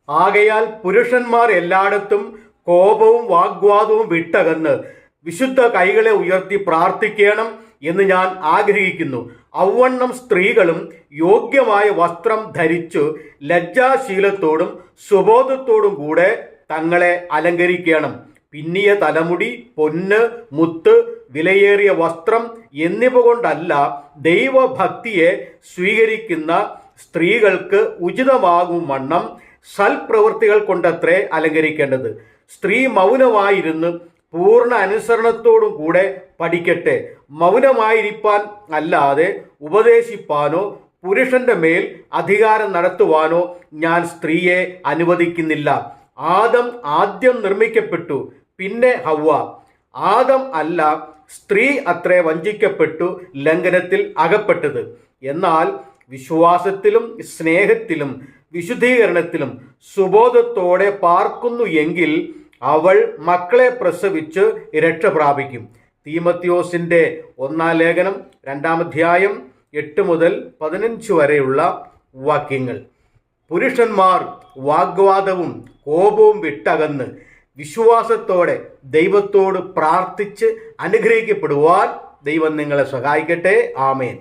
ആകയാൽ പുരുഷന്മാർ എല്ലായിടത്തും കോപവും വാഗ്വാദവും വിട്ടകന്ന് വിശുദ്ധ കൈകളെ ഉയർത്തി പ്രാർത്ഥിക്കണം എന്ന് ഞാൻ ആഗ്രഹിക്കുന്നു. ഔവണ്ണം സ്ത്രീകളും യോഗ്യമായ വസ്ത്രം ധരിച്ചു ലജ്ജാശീലത്തോടും സുബോധത്തോടും കൂടെ തങ്ങളെ അലങ്കരിക്കണം. പിന്നിയ തലമുടി, പൊന്ന്, മുത്ത്, വിലയേറിയ വസ്ത്രം എന്നിവ കൊണ്ടല്ല ദൈവഭക്തിയെ സ്വീകരിക്കുന്ന സ്ത്രീകൾക്ക് ഉചിതമാകും വണ്ണം സൽപ്രവൃത്തികൾ കൊണ്ടത്രേ അലങ്കരിക്കേണ്ടത്. സ്ത്രീ മൗനമായിരുന്ന് പൂർണ്ണ അനുസരണത്തോടും കൂടെ പഠിക്കട്ടെ. മൗനമായിരിക്കാൻ അല്ലാതെ ഉപദേശിപ്പാനോ പുരുഷന്റെ മേൽ അധികാരം നടത്തുവാനോ ഞാൻ സ്ത്രീയെ അനുവദിക്കുന്നില്ല. ആദം ആദ്യം നിർമ്മിക്കപ്പെട്ടു, പിന്നെ ഹവ്വ. ആദം അല്ല, സ്ത്രീ അത്രേ വഞ്ചിക്കപ്പെട്ടു ലംഘനത്തിൽ അകപ്പെട്ടത്. എന്നാൽ വിശ്വാസത്തിലും സ്നേഹത്തിലും വിശുദ്ധീകരണത്തിലും സുബോധത്തോടെ പാർക്കുന്നു എങ്കിൽ അവൾ മക്കളെ പ്രസവിച്ച് രക്ഷ പ്രാപിക്കും. തീമോഥെയോസിന്റെ 1-ാം ലേഖനം 2-ാം അധ്യായം 8 മുതൽ 15 വരെയുള്ള വാക്യങ്ങൾ. പുരുഷന്മാർ വാഗ്വാദവും കോപവും വിട്ടകന്ന് വിശ്വാസത്തോടെ ദൈവത്തോട് പ്രാർത്ഥിച്ച് അനുഗ്രഹിക്കപ്പെടുവാൻ ദൈവം നിങ്ങളെ സഹായിക്കട്ടെ. ആമേൻ.